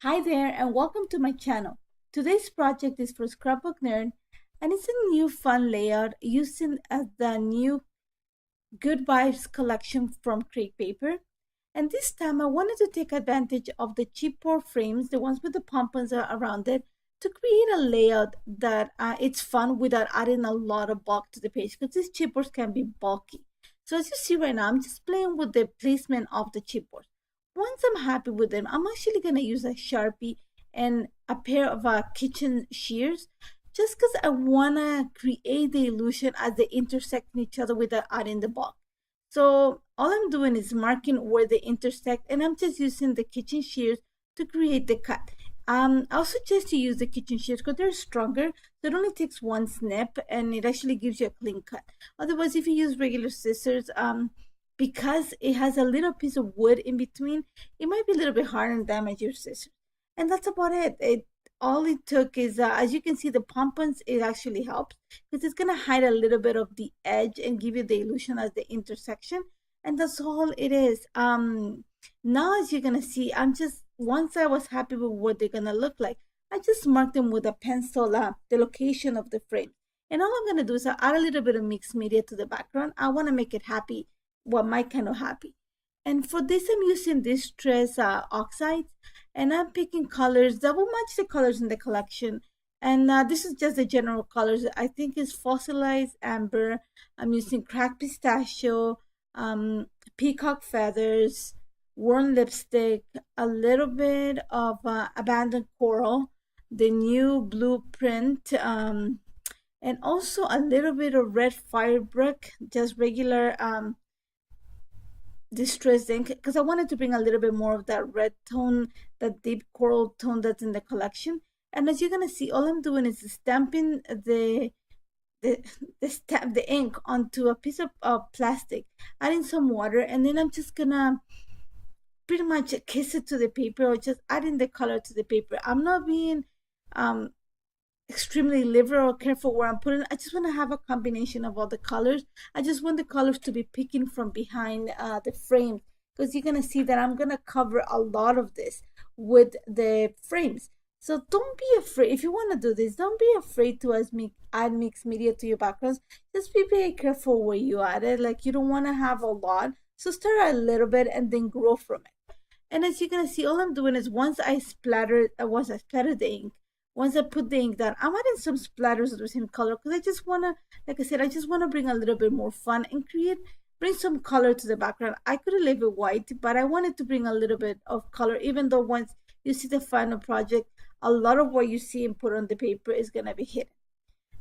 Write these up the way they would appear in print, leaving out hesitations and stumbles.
Hi there and welcome to my channel. Today's project is for Scrapbook Nerd and it's a new fun layout using the new Good Vibes collection from Create Paper. And this time I wanted to take advantage of the chipboard frames, the ones with the pompons around it, to create a layout that it's fun without adding a lot of bulk to the page because these chipboards can be bulky. So as you see right now, I'm just playing with the placement of the chipboard. Once I'm happy with them, I'm actually going to use a Sharpie and a pair of kitchen shears just because I want to create the illusion as they intersect each other without adding the bulk. So all I'm doing is marking where they intersect and I'm just using the kitchen shears to create the cut. I'll suggest you use the kitchen shears because they're stronger, so it only takes one snip and it actually gives you a clean cut. Otherwise, if you use regular scissors, because it has a little piece of wood in between, it might be a little bit hard and damage your scissors. And that's about it. All it took is, as you can see, the pompons, it actually helps because it's gonna hide a little bit of the edge and give you the illusion as the intersection. And that's all it is. Now as you're gonna see, I'm just once I was happy with what they're gonna look like, I just marked them with a pencil, the location of the frame. And all I'm gonna do is add a little bit of mixed media to the background. I want to make it happy, what my kind of happy. And for this, I'm using distress oxides, and I'm picking colors that will match the colors in the collection. And this is just the general colors. I think is fossilized amber. I'm using cracked pistachio, peacock feathers, worn lipstick, a little bit of abandoned coral, the new blueprint, and also a little bit of red firebrick, just regular distressed ink because I wanted to bring a little bit more of that red tone, that deep coral tone that's in the collection. And as you're gonna see, all I'm doing is stamping the the ink onto a piece of plastic, adding some water, and then I'm just gonna pretty much kiss it to the paper or just adding the color to the paper. I'm not being um extremely liberal or careful where I'm putting. I just want to have a combination of all the colors. I just want the colors to be picking from behind the frames because you're gonna see that I'm gonna cover a lot of this with the frames. So don't be afraid if you want to do this. Don't be afraid to add mixed media to your backgrounds. Just be very careful where you add it. Like you don't want to have a lot, so start a little bit and then grow from it. And as you're gonna see, all I'm doing is once I splatter the ink, once I put the ink down, I'm adding some splatters of the same color because I just wanna, like I said, I just wanna bring a little bit more fun and bring some color to the background. I could have left it white, but I wanted to bring a little bit of color, even though once you see the final project, a lot of what you see and put on the paper is gonna be hidden.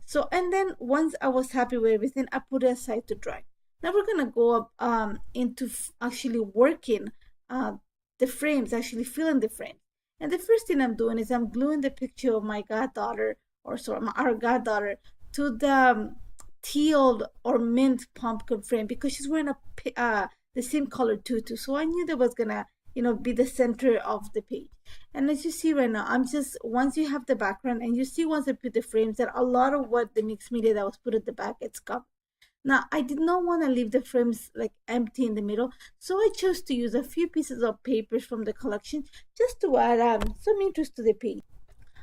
So, and then once I was happy with everything, I put it aside to dry. Now we're gonna go up into actually working the frames, actually filling the frames. And the first thing I'm doing is I'm gluing the picture of my goddaughter, or sorry, our goddaughter, to the teal or mint pumpkin frame because she's wearing the same color tutu. So I knew that was gonna, be the center of the page. And as you see right now, I'm just once you have the background and you see once I put the frames that a lot of what the mixed media that was put at the back gets covered. Now, I did not want to leave the frames like empty in the middle, so I chose to use a few pieces of papers from the collection just to add some interest to the page.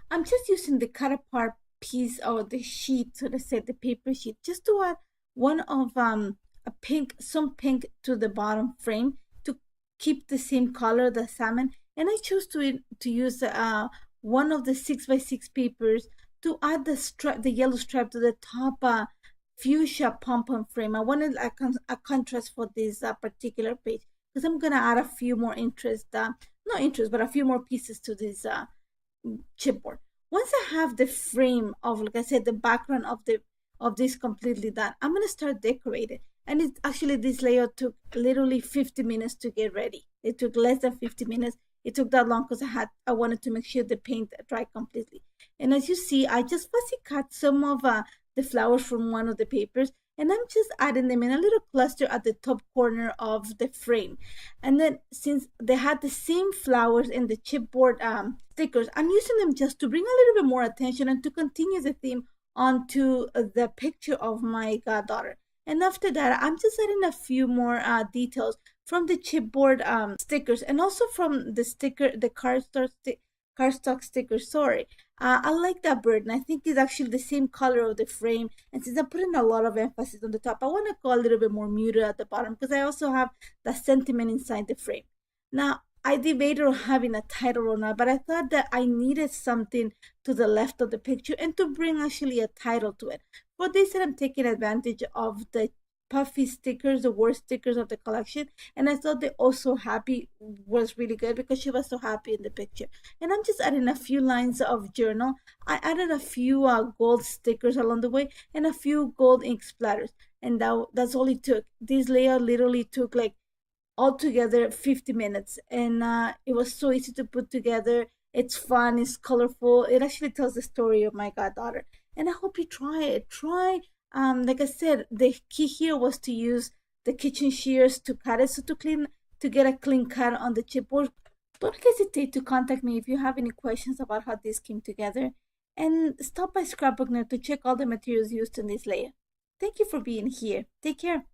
I'm just using the cut apart piece or the sheet, so to say, the paper sheet, just to add one of some pink to the bottom frame to keep the same color, the salmon. And I chose to use one of the 6x6 papers to add the yellow stripe to the top fuchsia pom-pom frame. I wanted a contrast for this particular page because I'm gonna add a few more not interest, but a few more pieces to this chipboard. Once I have the frame of, like I said, the background of this completely done, I'm gonna start decorating. And it actually this layout took literally 50 minutes to get ready. It took less than 50 minutes. It took that long because I wanted to make sure the paint dried completely. And as you see, I just fussy cut some of the flowers from one of the papers and I'm just adding them in a little cluster at the top corner of the frame. And then since they had the same flowers in the chipboard stickers, I'm using them just to bring a little bit more attention and to continue the theme onto the picture of my goddaughter. And after that, I'm just adding a few more details from the chipboard stickers and also from the cardstock cardstock sticker, sorry. I like that bird, and I think it's actually the same color of the frame. And since I'm putting a lot of emphasis on the top, I want to go a little bit more muted at the bottom because I also have that sentiment inside the frame. Now, I debated on having a title or not, but I thought that I needed something to the left of the picture and to bring actually a title to it. For this, I'm taking advantage of the puffy stickers, the word stickers of the collection, and I thought the also happy was really good because she was so happy in the picture. And I'm just adding a few lines of journal. I added a few gold stickers along the way and a few gold ink splatters, and that's all it took. This layout literally took like altogether 50 minutes, and it was so easy to put together. It's fun, it's colorful, it actually tells the story of my goddaughter, and I hope you try it. Try, like I said, the key here was to use the kitchen shears to cut it, so to get a clean cut on the chipboard. Don't hesitate to contact me if you have any questions about how this came together, and stop by Scrapbook Nerd to check all the materials used in this layout. Thank you for being here. Take care.